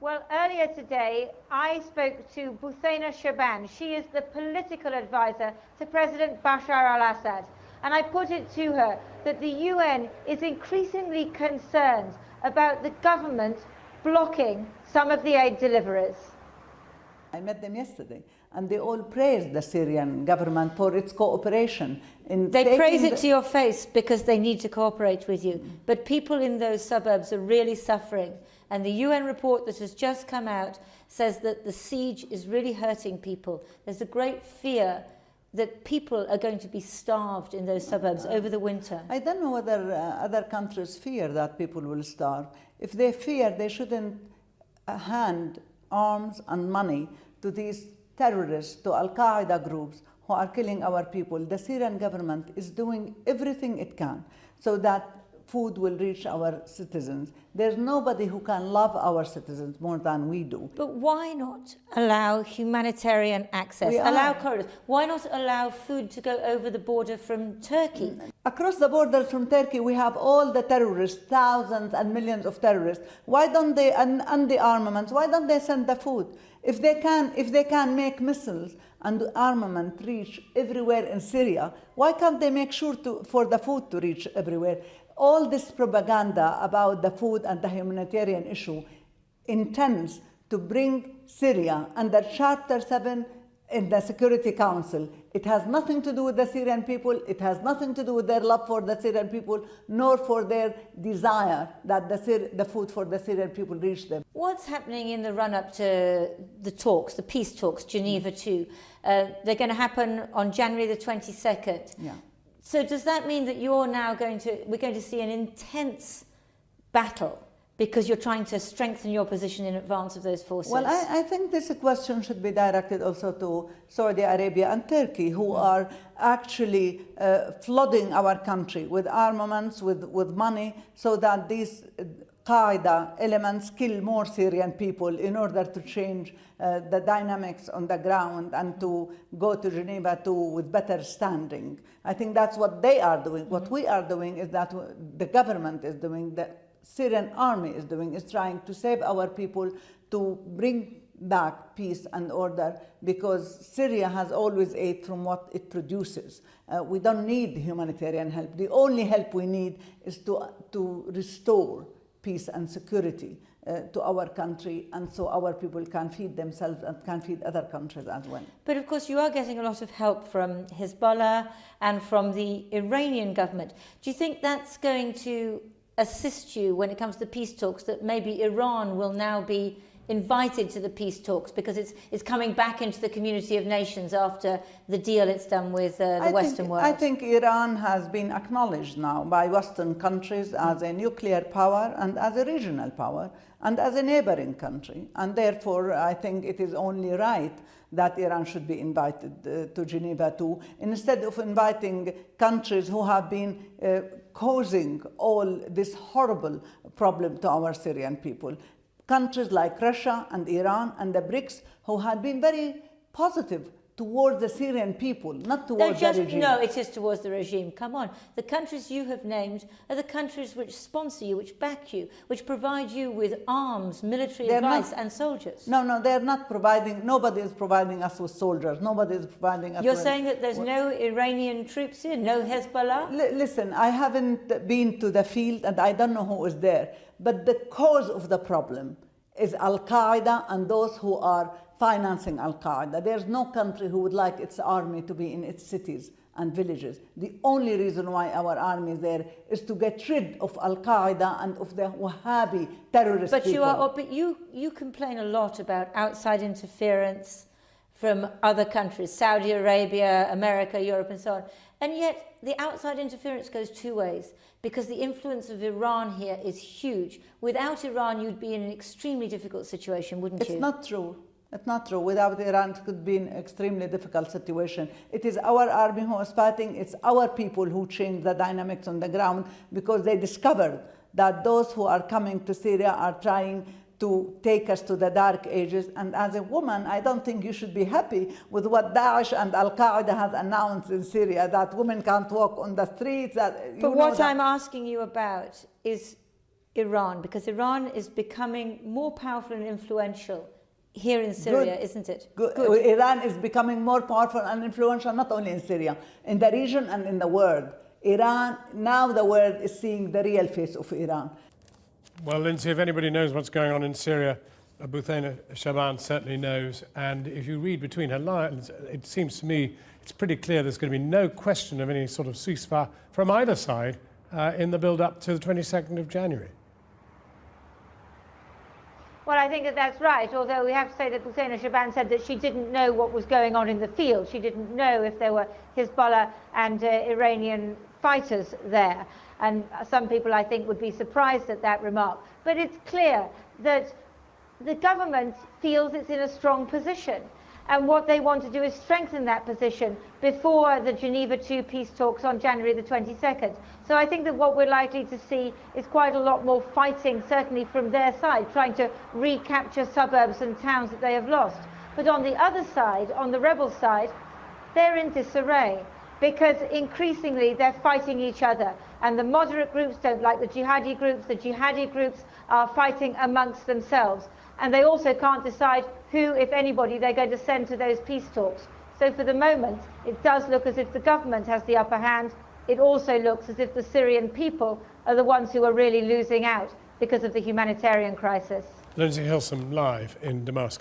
Well, earlier today, I spoke to Bouthaina Shabaan. She is the political advisor to President Bashar al-Assad. And I put it to her that the UN is increasingly concerned about the government blocking some of the aid deliverers. I met them yesterday, and they all praised the Syrian government for its cooperation. They praise it to your face because they need to cooperate with you. But people in those suburbs are really suffering. And the UN report that has just come out says that the siege is really hurting people. There's a great fear that people are going to be starved in those suburbs over the winter. I don't know whether other countries fear that people will starve. If they fear, they shouldn't hand arms and money to these terrorists, to Al-Qaeda groups who are killing our people. The Syrian government is doing everything it can so that food will reach our citizens. There's nobody who can love our citizens more than we do. But why not allow humanitarian access, allow corridors? Why not allow food to go over the border from Turkey? Across the border from Turkey, we have all the terrorists, thousands and millions of terrorists. Why don't they, and the armaments, why don't they send the food? If they can make missiles and armament reach everywhere in Syria, why can't they make sure for the food to reach everywhere? All this propaganda about the food and the humanitarian issue intends to bring Syria under Chapter 7 in the Security Council. It has nothing to do with the Syrian people. It has nothing to do with their love for the Syrian people, nor for their desire that the food for the Syrian people reach them. What's happening in the run-up to the talks, the peace talks, Geneva 2? They're going to happen on January the 22nd. Yeah. So does that mean that we're going to see an intense battle because you're trying to strengthen your position in advance of those forces? Well, I think this question should be directed also to Saudi Arabia and Turkey, who are actually flooding our country with armaments, with money, so that these Qaeda elements kill more Syrian people in order to change the dynamics on the ground and to go to Geneva II with better standing. I think that's what they are doing. What we are doing is that the government is doing, the Syrian army is doing, is trying to save our people, to bring back peace and order, because Syria has always ate from what it produces. We don't need humanitarian help. The only help we need is to restore peace and security to our country, and so our people can feed themselves and can feed other countries as well. But of course you are getting a lot of help from Hezbollah and from the Iranian government. Do you think that's going to assist you when it comes to peace talks, that maybe Iran will now be invited to the peace talks because it's coming back into the community of nations after the deal it's done with the Western world? I think Iran has been acknowledged now by Western countries as a nuclear power and as a regional power and as a neighboring country. And therefore, I think it is only right that Iran should be invited to Geneva II, instead of inviting countries who have been causing all this horrible problem to our Syrian people. Countries like Russia and Iran and the BRICS, who had been very positive towards the Syrian people, not towards the regime. No, it is towards the regime. Come on. The countries you have named are the countries which sponsor you, which back you, which provide you with arms, military advice and soldiers. No, they're not providing, nobody is providing us with soldiers, nobody is providing us You're with... saying that there's no Iranian troops here, no Hezbollah? Listen, I haven't been to the field and I don't know who is there, but the cause of the problem is Al-Qaeda and those who are financing Al-Qaeda. There's no country who would like its army to be in its cities and villages. The only reason why our army is there is to get rid of Al-Qaeda and of the Wahhabi terrorist people. But you complain a lot about outside interference from other countries, Saudi Arabia, America, Europe, and so on. And yet the outside interference goes two ways, because the influence of Iran here is huge. Without Iran, you'd be in an extremely difficult situation, wouldn't you? It's not true. It's not true. Without Iran, it could be an extremely difficult situation. It is our army who is fighting. It's our people who change the dynamics on the ground, because they discovered that those who are coming to Syria are trying to take us to the dark ages. And as a woman, I don't think you should be happy with what Daesh and Al-Qaeda has announced in Syria, that women can't walk on the streets. But what I'm asking you about is Iran? Because Iran is becoming more powerful and influential here in Syria, isn't it? Good. Iran is becoming more powerful and influential, not only in Syria, in the region and in the world. Iran, now the world is seeing the real face of Iran. Well, Lindsay, if anybody knows what's going on in Syria, Bouthaina Shabaan certainly knows. And if you read between her lines, it seems to me it's pretty clear there's going to be no question of any sort of ceasefire from either side in the build-up to the 22nd of January. Well, I think that that's right, although we have to say that Bouthaina Shabaan said that she didn't know what was going on in the field. She didn't know if there were Hezbollah and Iranian fighters there. And some people, I think, would be surprised at that remark. But it's clear that the government feels it's in a strong position. And what they want to do is strengthen that position before the Geneva II peace talks on January the 22nd. So I think that what we're likely to see is quite a lot more fighting, certainly from their side, trying to recapture suburbs and towns that they have lost. But on the other side, on the rebel side, they're in disarray, because increasingly they're fighting each other. And the moderate groups don't like the jihadi groups are fighting amongst themselves. And they also can't decide who, if anybody, they're going to send to those peace talks. So for the moment, it does look as if the government has the upper hand. It also looks as if the Syrian people are the ones who are really losing out because of the humanitarian crisis. Lindsay Hilsum live in Damascus.